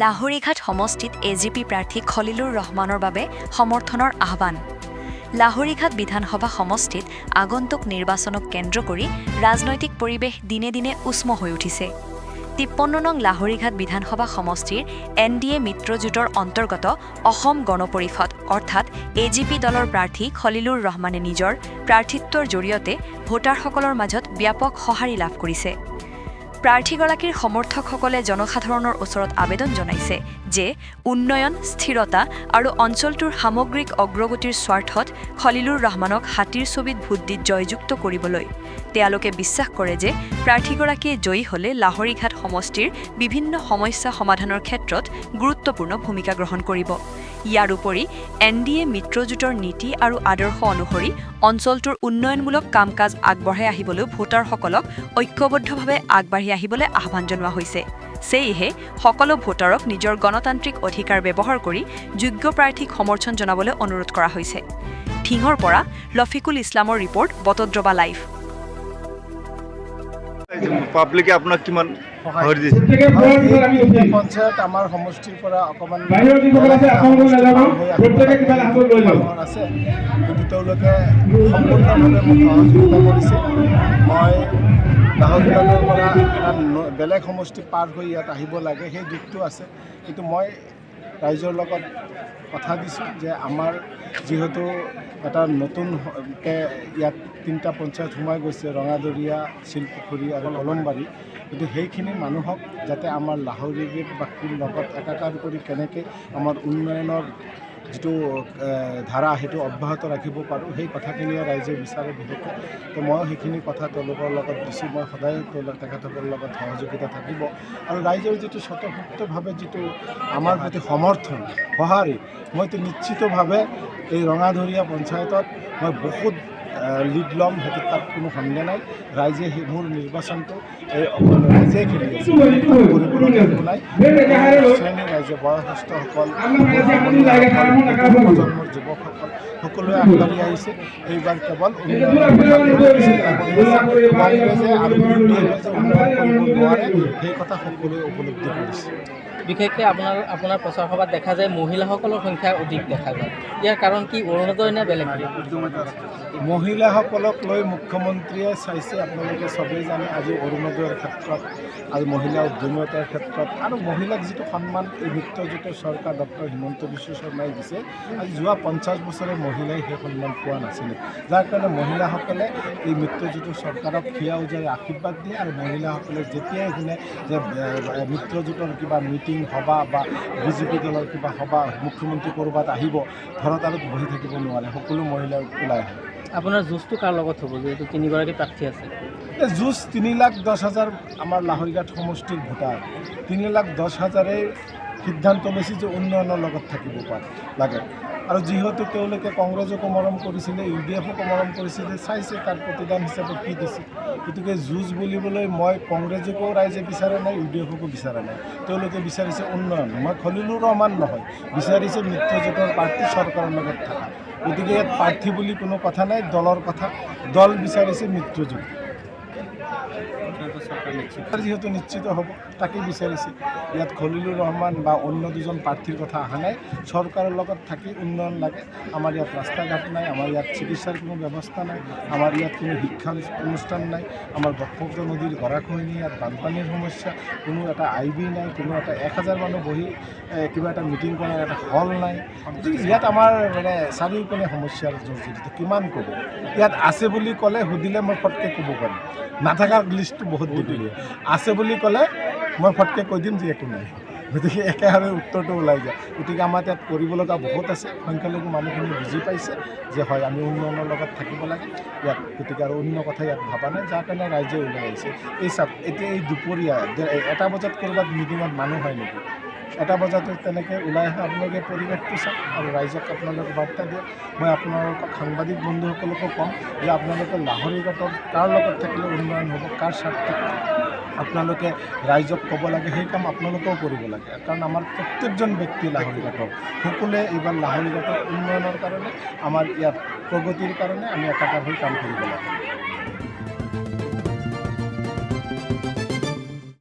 লাহৰীঘাট সমষ্টিত এজিপি প্ৰাৰ্থী খলিলুৰ ৰহমানৰ বাবে সমৰ্থনৰ আহ্বান। লাহৰীঘাট বিধানসভা সমষ্টিত আগন্তুক নিৰ্বাচনক কেন্দ্ৰ কৰি ৰাজনৈতিক পৰিৱেশ দিনে দিনে উষ্ম হৈ উঠিছে। ৫৩ নং লাহৰীঘাট বিধানসভা সমষ্টিৰ NDA মিত্ৰজোঁটৰ অন্তৰ্গত অসম গণ পৰিষদ অৰ্থাৎ এজিপি দলৰ প্ৰাৰ্থী খলিলুৰ ৰহমানে নিজৰ প্ৰাৰ্থিত্বৰ জৰিয়তে ভোটাৰসকলৰ মাজত ব্যাপক সঁহাৰি লাভ কৰিছে। প্ৰাৰ্থীগৰাকীৰ সমৰ্থকসকলে জনসাধাৰণৰ ওচৰত আবেদন জনাইছে যে উন্নয়ন, স্থিৰতা আৰু অঞ্চলটোৰ সামগ্ৰিক অগ্ৰগতিৰ স্বাৰ্থত খলিলুৰ ৰহমানক হাতীৰ ছবিত ভোট দি জয়যুক্ত কৰিবলৈ তেওঁলোকে বিশ্বাস কৰে যে প্ৰাৰ্থীগৰাকীয়ে জয়ী হ'লে লাহৰীঘাট সমষ্টিৰ বিভিন্ন সমস্যা সমাধানৰ ক্ষেত্ৰত গুৰুত্বপূৰ্ণ ভূমিকা গ্ৰহণ কৰিব। ইয়াৰ উপৰি NDA মিত্ৰজোঁটৰ নীতি আৰু আদৰ্শ অনুসৰি অঞ্চলটোৰ উন্নয়নমূলক কাম কাজ আগবঢ়াই আহিবলৈ ভোটাৰসকলক ঐক্যবদ্ধভাৱে আগবাঢ়ি আহিবলৈ আহ্বান জনোৱা হৈছে। সেয়েহে সকলো ভোটাৰক নিজৰ গণতান্ত্ৰিক অধিকাৰ ব্যৱহাৰ কৰি যোগ্য প্ৰাৰ্থীক সমৰ্থন জনাবলৈ অনুৰোধ কৰা হৈছে। ঢিঙৰ পৰা লফিকুল ইছলামৰ ৰিপৰ্ট, বটদ্ৰৱা লাইভ। পাব্লিকে আপোনাক কিমান পঞ্চায়ত আমাৰ সমষ্টিৰ পৰা অকণমান আছে, কিন্তু তেওঁলোকে সম্পূৰ্ণভাৱে মোক সহযোগিতা কৰিছে। মই লাহৰীঘাটৰ পৰা এটা বেলেগ সমষ্টি পাৰ হৈ ইয়াত আহিব লাগে, সেই দিশটো আছে। কিন্তু মই ৰাইজৰ লগত কথা দিছোঁ যে আমাৰ যিহেতু এটা নতুনকৈ ইয়াত 3টা পঞ্চায়ত সোমাই গৈছে, ৰঙাদৰীয়া, শিলপুখুৰী আৰু কলমবাৰী, কিন্তু সেইখিনি মানুহক যাতে আমাৰ লাহৰীঘাটবাসীৰ লগত একাকাৰ কৰি কেনেকৈ আমাৰ উন্নয়নৰ যিটো ধাৰা সেইটো অব্যাহত ৰাখিব পাৰোঁ, সেই কথাখিনিয়ে ৰাইজে বিচাৰে বিশেষকৈ। তো ময়ো সেইখিনি কথা তেওঁলোকৰ লগত দিছোঁ। মই সদায় তেখেতসকলৰ লগত সহযোগিতা থাকিব আৰু ৰাইজৰ যিটো স্বতঃস্ফূৰ্তভাৱে যিটো আমাৰ প্ৰতি সমৰ্থন, সঁহাৰি, মইতো নিশ্চিতভাৱে এই ৰঙাদৰীয়া পঞ্চায়তত মই বহুত লিড ল'ম, সেইটো তাত কোনো সন্দেহ নাই। ৰাইজে সেই মোৰ নিৰ্বাচনটো এই ৰাইজে খেলি আছে, কৰিবলৈ একো নাই। শ্ৰেণীৰ ৰাইজে, বয়সস্থসকল, প্ৰজন্মৰ যুৱকসকল সকলোৱে আগবাঢ়ি আহিছে। এইবাৰ কেৱল কংগ্ৰেছে আৰু UDFে যে উন্নয়ন কৰিব নোৱাৰে সেই কথা সকলোৱে উপলব্ধি কৰিছে। বিশেষকৈ আপোনাৰ প্ৰচাৰ সভাত দেখা যায় মহিলাসকলৰ সংখ্যা অধিক দেখা যায়। ইয়াৰ কাৰণ কি, অৰুণোদয় নে বেলেগ? মহিলাসকলক লৈ মুখ্যমন্ত্ৰীয়ে চাইছে, আপোনালোকে চবেই জানে। আজি অৰুণোদয়ৰ ক্ষেত্ৰত আৰু মহিলা উদ্যমীতাৰ ক্ষেত্ৰত আৰু মহিলাক যিটো সন্মান এই মিত্ৰজোঁটৰ চৰকাৰ ডক্টৰ হিমন্ত বিশ্ব শৰ্মাই দিছে, আজি যোৱা 50 বছৰে মহিলাই সেই সন্মান পোৱা নাছিলে। যাৰ কাৰণে মহিলাসকলে এই মিত্ৰজোঁটৰ চৰকাৰক থিয় উজাৰি আশীৰ্বাদ দিয়ে আৰু মহিলাসকলে যেতিয়াই শুনে যে মিত্ৰজোঁটৰ কিবা মিটিং, সভা বা BJP দলৰ কিবা সভা, মুখ্যমন্ত্ৰী ক'ৰবাত আহিব, ঘৰত আৰু বহি থাকিব নোৱাৰে, সকলো মহিলাই ওলাই আহে। আপোনাৰ যুঁজটো কাৰ লগত হ'ব, যিহেতু 3গৰাকী প্ৰাৰ্থী আছে? যুঁজ 3,10,000 আমাৰ লাহৰীঘাট সমষ্টিৰ ভোটাৰ, 3,10,000 সিদ্ধান্ত লৈছে যে উন্নয়নৰ লগত থাকিব লাগে। আৰু যিহেতু তেওঁলোকে কংগ্ৰেছকো মৰম কৰিছিলে, UDFকো মৰম কৰিছিলে, চাইছে তাৰ প্ৰতিদান হিচাপে কি দিছে। গতিকে যুঁজ বুলিবলৈ মই কংগ্ৰেছকো ৰাইজে বিচৰা নাই, UDFকো বিচৰা নাই। তেওঁলোকে বিচাৰিছে উন্নয়ন। মই খলিলুৰ ৰহমান নহয়, বিচাৰিছে মিত্ৰজোঁটৰ প্ৰাৰ্থী চৰকাৰৰ লগত থকা। গতিকে ইয়াত প্ৰাৰ্থী বুলি কোনো কথা নাই, দলৰ কথা। দল বিচাৰিছে মিত্ৰজোঁট, যিহেতু নিশ্চিত হ'ব তাকেই বিচাৰিছে। ইয়াত খলিলুৰ ৰহমান বা অন্য দুজন প্ৰাৰ্থীৰ কথা অহা নাই। চৰকাৰৰ লগত থাকি উন্নয়ন লাগে। আমাৰ ইয়াত ৰাস্তা ঘাট নাই, আমাৰ ইয়াত চিকিৎসাৰ কোনো ব্যৱস্থা নাই, আমাৰ ইয়াত কোনো শিক্ষা অনুষ্ঠান নাই, আমাৰ ব্ৰহ্মপুত্ৰ নদীৰ গৰাখহনীয়া, ইয়াত বানপানীৰ সমস্যা, কোনো এটা IB নাই, কোনো এটা 1000 মানুহ বহি কিবা এটা মিটিং কৰাৰ এটা হল নাই। ইয়াত আমাৰ মানে চাৰিওপিনে সমস্যাৰ জড়িত। কিমান ক'ব? ইয়াত আছে বুলি ক'লে সুধিলে মই ফটকৈ ক'ব পাৰিম, নাথাকাৰ লিষ্টটো বহুত দীঘলীয়া। আছে বুলি ক'লে মই ফটকৈ কৈ দিম যে একো নাই। গতিকে একেবাৰে উত্তৰটো ওলাই যায়। গতিকে আমাৰ ইয়াত কৰিব লগা বহুত আছে। সংখ্যালঘু মানুহখিনি বুজি পাইছে যে হয়, আমি উন্নয়নৰ লগত থাকিব লাগে ইয়াত। গতিকে আৰু অন্য কথা ইয়াত ভবা নাই, যাৰ কাৰণে ৰাইজে ওলাই আহিছে। এই চাওক, এতিয়া এই দুপৰীয়া 1টা বজাত ক'ৰবাত মিটিঙত মানুহ হয় নেকি? 1টা বজাত তেনেকৈ ওলাই আহে। আপোনালোকে পৰিৱেশটো চাওক আৰু ৰাইজক আপোনালোকে বাৰ্তা দিয়ক। মই আপোনালোকক সাংবাদিক বন্ধুসকলকো ক'ম যে আপোনালোকে লাহৰীঘাটৰ কাৰ লগত থাকিলে উন্নয়ন হ'ব, কাৰ স্বাৰ্থত আপোনালোকে ৰাইজক ক'ব লাগে, সেই কাম আপোনালোকেও কৰিব লাগে। কাৰণ আমাৰ প্ৰত্যেকজন ব্যক্তি লাহৰীঘাটৰ, সকলোৱে এইবাৰ লাহৰীঘাটৰ উন্নয়নৰ কাৰণে, আমাৰ ইয়াত প্ৰগতিৰ কাৰণে আমি একাকাৰ হৈ কাম কৰিব লাগে।